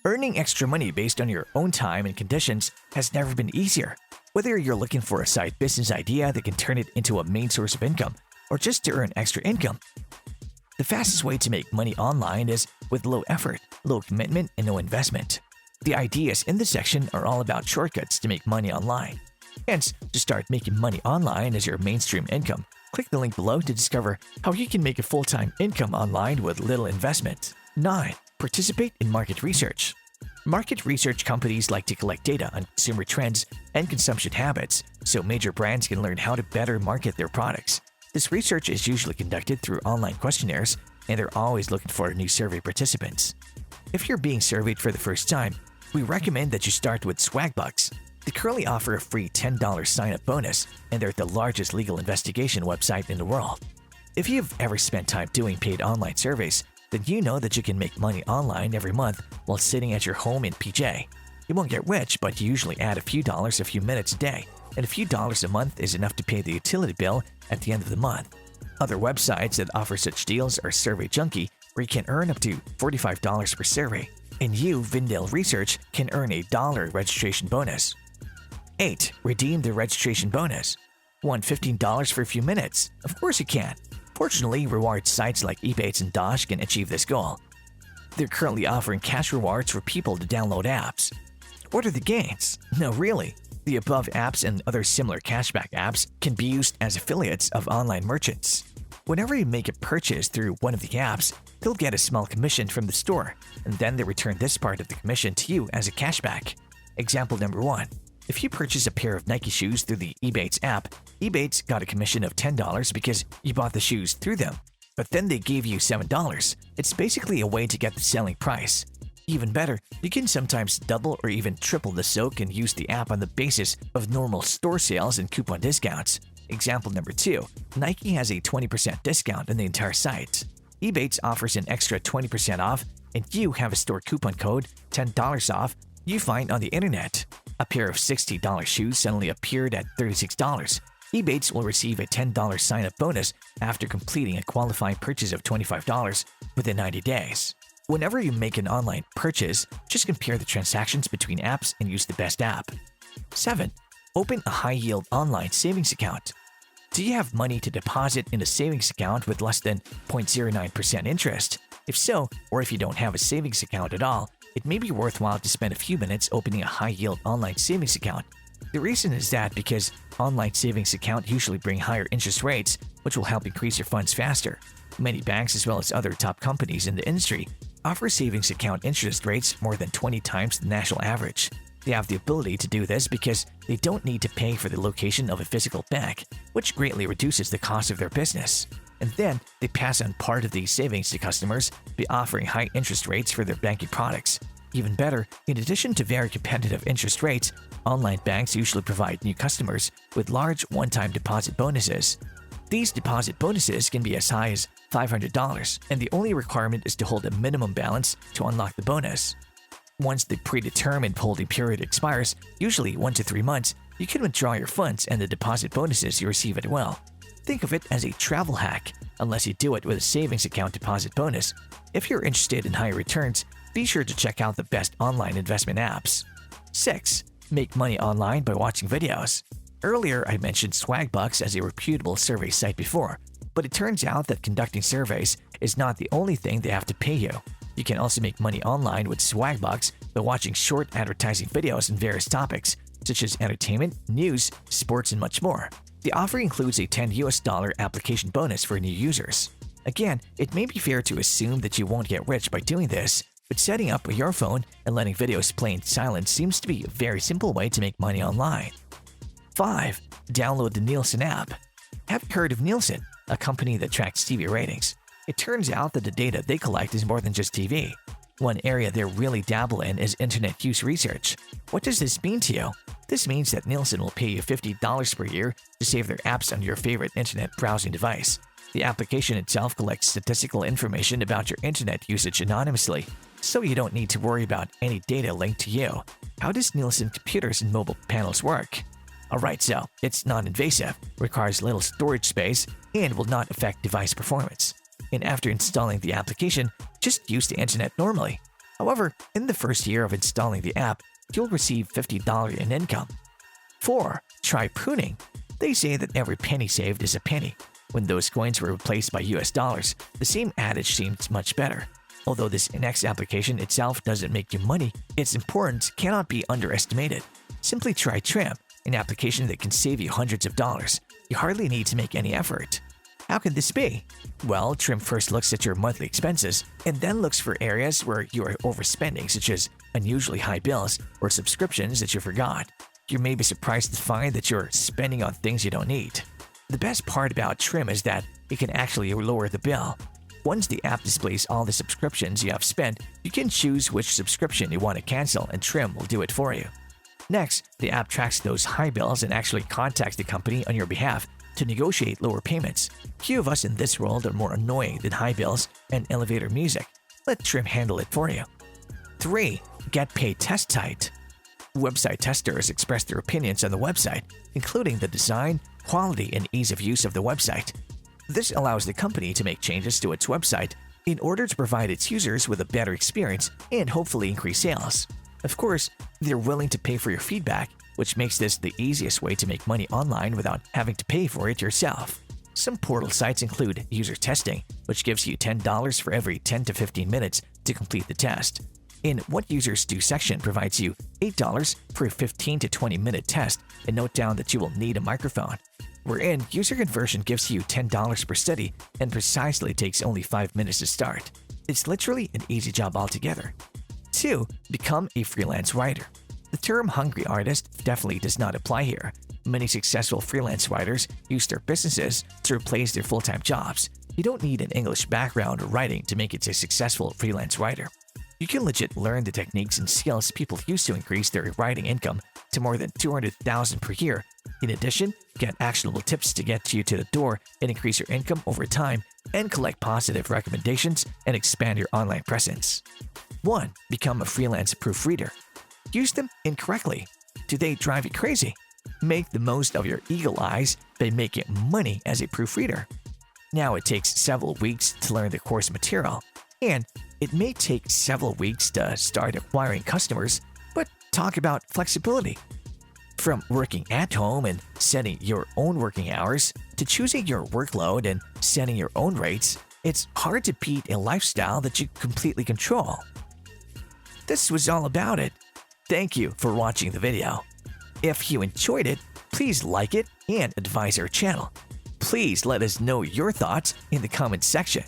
Earning extra money based on your own time and conditions has never been easier. Whether you're looking for a side business idea that can turn it into a main source of income or just to earn extra income, the fastest way to make money online is with low effort, low commitment, and no investment. The ideas in this section are all about shortcuts to make money online. Hence, to start making money online as your mainstream income, click the link below to discover how you can make a full-time income online with little investment. 9. Participate in market research. Market research companies like to collect data on consumer trends and consumption habits so major brands can learn how to better market their products. This research is usually conducted through online questionnaires, and they're always looking for new survey participants. If you're being surveyed for the first time, we recommend that you start with Swagbucks. They currently offer a free $10 sign-up bonus, and they're the largest legal investigation website in the world. If you've ever spent time doing paid online surveys, then you know that you can make money online every month while sitting at your home in PJ. You won't get rich, but you usually add a few dollars a few minutes a day, and a few dollars a month is enough to pay the utility bill at the end of the month. Other websites that offer such deals are Survey Junkie, where you can earn up to $45 per survey, and Vindale Research can earn a $1 registration bonus. 8. Redeem the registration bonus. Want $15 for a few minutes? Of course you can. Fortunately, reward sites like Ebates and Dosh can achieve this goal. They're currently offering cash rewards for people to download apps. What are the gains? No, really. The above apps and other similar cashback apps can be used as affiliates of online merchants. Whenever you make a purchase through one of the apps, they'll get a small commission from the store, and then they return this part of the commission to you as a cashback. Example number 1. If you purchase a pair of Nike shoes through the Ebates app, Ebates got a commission of $10 because you bought the shoes through them, but then they gave you $7. It's basically a way to get the selling price. Even better, you can sometimes double or even triple the soak and use the app on the basis of normal store sales and coupon discounts. Example number 2. Nike has a 20% discount on the entire site. Ebates offers an extra 20% off, and you have a store coupon code $10 off you find on the internet. A pair of $60 shoes suddenly appeared at $36. Ebates will receive a $10 sign-up bonus after completing a qualifying purchase of $25 within 90 days. Whenever you make an online purchase, just compare the transactions between apps and use the best app. 7. Open a high-yield online savings account. Do you have money to deposit in a savings account with less than 0.09% interest? If so, or if you don't have a savings account at all, it may be worthwhile to spend a few minutes opening a high-yield online savings account. The reason is that because online savings accounts usually bring higher interest rates, which will help increase your funds faster. Many banks as well as other top companies in the industry offer savings account interest rates more than 20 times the national average. They have the ability to do this because they don't need to pay for the location of a physical bank, which greatly reduces the cost of their business. And then they pass on part of these savings to customers by offering high interest rates for their banking products. Even better, in addition to very competitive interest rates, online banks usually provide new customers with large one-time deposit bonuses. These deposit bonuses can be as high as $500, and the only requirement is to hold a minimum balance to unlock the bonus. Once the predetermined holding period expires, usually 1 to 3 months, you can withdraw your funds and the deposit bonuses you receive as well. Think of it as a travel hack, unless you do it with a savings account deposit bonus. If you're interested in higher returns, be sure to check out the best online investment apps. 6. Make money online by watching videos. Earlier, I mentioned Swagbucks as a reputable survey site before, but it turns out that conducting surveys is not the only thing they have to pay you. You can also make money online with Swagbucks by watching short advertising videos on various topics, such as entertainment, news, sports, and much more. The offer includes a $10 application bonus for new users. Again, it may be fair to assume that you won't get rich by doing this, but setting up your phone and letting videos play in silence seems to be a very simple way to make money online. 5. Download the Nielsen app. Have you heard of Nielsen, a company that tracks TV ratings? It turns out that the data they collect is more than just TV. One area they really dabble in is internet use research. What does this mean to you? This means that Nielsen will pay you $50 per year to save their apps on your favorite internet browsing device. The application itself collects statistical information about your internet usage anonymously, so you don't need to worry about any data linked to you. How does Nielsen computers and mobile panels work? Alright, so it's non-invasive, requires little storage space, and will not affect device performance. And after installing the application, just use the internet normally. However, in the first year of installing the app, you'll receive $50 in income. 4. Try pruning. They say that every penny saved is a penny. When those coins were replaced by US dollars, the same adage seems much better. Although this next application itself doesn't make you money, its importance cannot be underestimated. Simply try Trim, an application that can save you hundreds of dollars. You hardly need to make any effort. How can this be? Well, Trim first looks at your monthly expenses and then looks for areas where you are overspending, such as unusually high bills or subscriptions that you forgot. You may be surprised to find that you're spending on things you don't need. The best part about Trim is that it can actually lower the bill. Once the app displays all the subscriptions you have spent, you can choose which subscription you want to cancel and Trim will do it for you. Next, the app tracks those high bills and actually contacts the company on your behalf to negotiate lower payments. Few of us in this world are more annoying than high bills and elevator music. Let Trim handle it for you. 3. Get paid test site. Website testers express their opinions on the website, including the design, quality, and ease of use of the website. This allows the company to make changes to its website in order to provide its users with a better experience and hopefully increase sales. Of course, they're willing to pay for your feedback, which makes this the easiest way to make money online without having to pay for it yourself. Some portal sites include user testing, which gives you $10 for every 10 to 15 minutes to complete the test. In What Users Do section provides you $8 for a 15 to 20 minute test, and note down that you will need a microphone. Wherein user conversion gives you $10 per study and precisely takes only 5 minutes to start. It's literally an easy job altogether. 2. Become a freelance writer. The term hungry artist definitely does not apply here. Many successful freelance writers use their businesses to replace their full-time jobs. You don't need an English background or writing to make it a successful freelance writer. You can legit learn the techniques and skills people use to increase their writing income to more than $200,000 per year. In addition, get actionable tips to get you to the door and increase your income over time and collect positive recommendations and expand your online presence. 1. Become a freelance proofreader. Use them incorrectly. Do they drive you crazy? Make the most of your eagle eyes by making money as a proofreader. Now, it takes several weeks to learn the course material, and it may take several weeks to start acquiring customers, but talk about flexibility. From working at home and setting your own working hours to choosing your workload and setting your own rates, it's hard to beat a lifestyle that you completely control. This was all about it. Thank you for watching the video. If you enjoyed it, please like it and advise our channel. Please let us know your thoughts in the comments section.